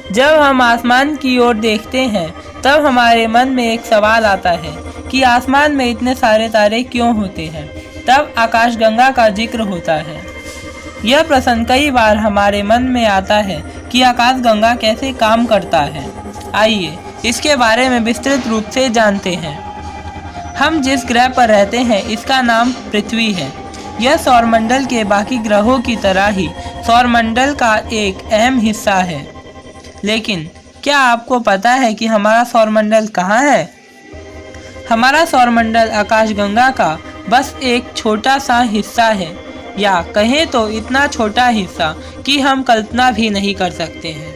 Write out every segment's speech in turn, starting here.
जब हम आसमान की ओर देखते हैं तब हमारे मन में एक सवाल आता है कि आसमान में इतने सारे तारे क्यों होते हैं। तब आकाशगंगा का जिक्र होता है। यह प्रश्न कई बार हमारे मन में आता है कि आकाशगंगा कैसे काम करता है। आइए इसके बारे में विस्तृत रूप से जानते हैं। हम जिस ग्रह पर रहते हैं इसका नाम पृथ्वी है। यह सौरमंडल के बाकी ग्रहों की तरह ही सौरमंडल का एक अहम हिस्सा है। लेकिन क्या आपको पता है कि हमारा सौरमंडल कहाँ है? हमारा सौरमंडल आकाशगंगा का बस एक छोटा सा हिस्सा है, या कहें तो इतना छोटा हिस्सा कि हम कल्पना भी नहीं कर सकते हैं।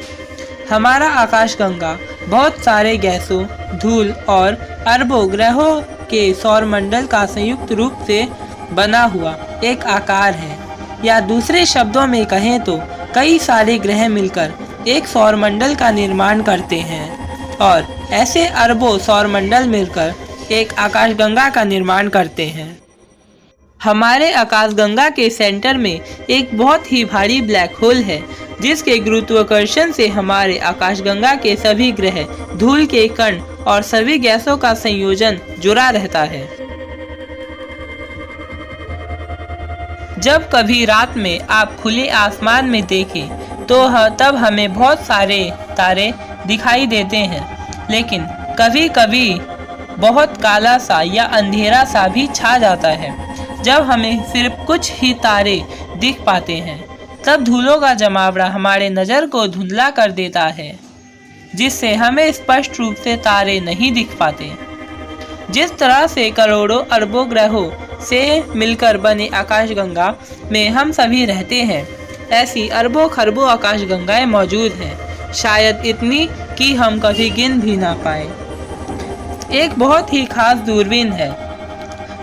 हमारा आकाशगंगा बहुत सारे गैसों, धूल और अरबों ग्रहों के सौरमंडल का संयुक्त रूप से बना हुआ एक आकार है, या दूसरे शब्दों में कहें तो कई सारे ग्रह मिलकर एक सौरमंडल का निर्माण करते हैं और ऐसे अरबों सौरमंडल मिलकर एक आकाशगंगा का निर्माण करते हैं। हमारे आकाशगंगा के सेंटर में एक बहुत ही भारी ब्लैक होल है, जिसके गुरुत्वाकर्षण से हमारे आकाशगंगा के सभी ग्रह, धूल के कण और सभी गैसों का संयोजन जुड़ा रहता है। जब कभी रात में आप खुले आसमान में देखें तो तब हमें बहुत सारे तारे दिखाई देते हैं, लेकिन कभी कभी बहुत काला सा या अंधेरा सा भी छा जाता है। जब हमें सिर्फ कुछ ही तारे दिख पाते हैं तब धूलों का जमावड़ा हमारे नज़र को धुंधला कर देता है, जिससे हमें स्पष्ट रूप से तारे नहीं दिख पाते। जिस तरह से करोड़ों अरबों ग्रहों से मिलकर बने आकाशगंगा में हम सभी रहते हैं, ऐसी अरबों खरबों आकाशगंगाएं मौजूद हैं, शायद इतनी कि हम कभी गिन भी ना पाए। एक बहुत ही खास दूरबीन है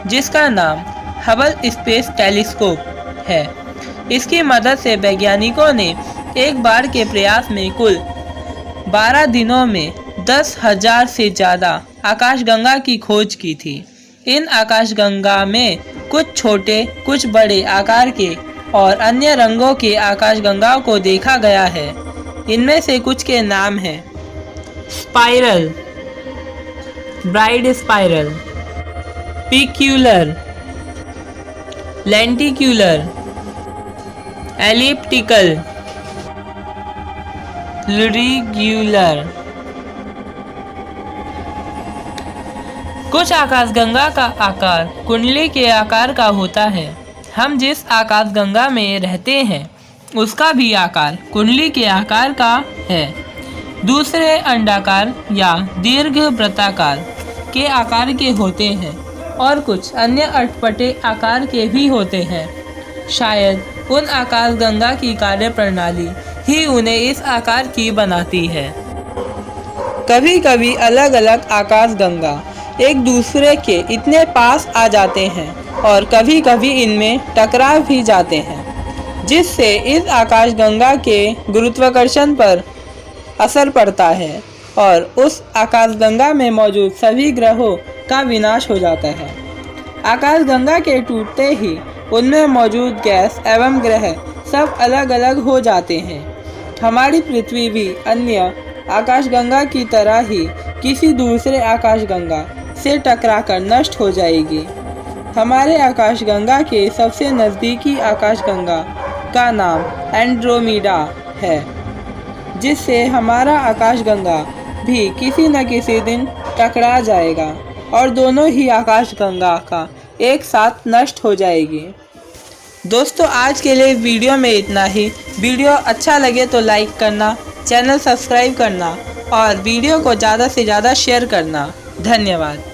जिसका नाम हबल स्पेस टेलीस्कोप है। इसकी मदद से वैज्ञानिकों ने एक बार के प्रयास में कुल 12 दिनों में 10,000 से ज़्यादा आकाशगंगा की खोज की थी। इन आकाशगंगा में कुछ छोटे, कुछ बड़े आकार के और अन्य रंगों के आकाशगंगाओं को देखा गया है। इनमें से कुछ के नाम हैं spiral, barred spiral, peculiar, lenticular, elliptical, irregular. कुछ आकाशगंगा का आकार कुंडली के आकार का होता है। हम जिस आकाशगंगा में रहते हैं उसका भी आकार कुंडली के आकार का है। दूसरे अंडाकार या दीर्घ वृत्ताकार के आकार के होते हैं और कुछ अन्य अटपटे आकार के भी होते हैं। शायद उन आकाशगंगा की कार्यप्रणाली ही उन्हें इस आकार की बनाती है। कभी कभी अलग अलग आकाशगंगा एक दूसरे के इतने पास आ जाते हैं और कभी कभी इनमें टकरा भी जाते हैं, जिससे इस आकाशगंगा के गुरुत्वाकर्षण पर असर पड़ता है और उस आकाशगंगा में मौजूद सभी ग्रहों का विनाश हो जाता है। आकाशगंगा के टूटते ही उनमें मौजूद गैस एवं ग्रह सब अलग अलग हो जाते हैं। हमारी पृथ्वी भी अन्य आकाशगंगा की तरह ही किसी दूसरे आकाशगंगा से टकराकर नष्ट हो जाएगी। हमारे आकाशगंगा के सबसे नज़दीकी आकाशगंगा का नाम एंड्रोमेडा है, जिससे हमारा आकाशगंगा भी किसी न किसी दिन टकरा जाएगा और दोनों ही आकाशगंगा का एक साथ नष्ट हो जाएगी। दोस्तों, आज के लिए वीडियो में इतना ही। वीडियो अच्छा लगे तो लाइक करना, चैनल सब्सक्राइब करना और वीडियो को ज़्यादा से ज़्यादा शेयर करना। धन्यवाद।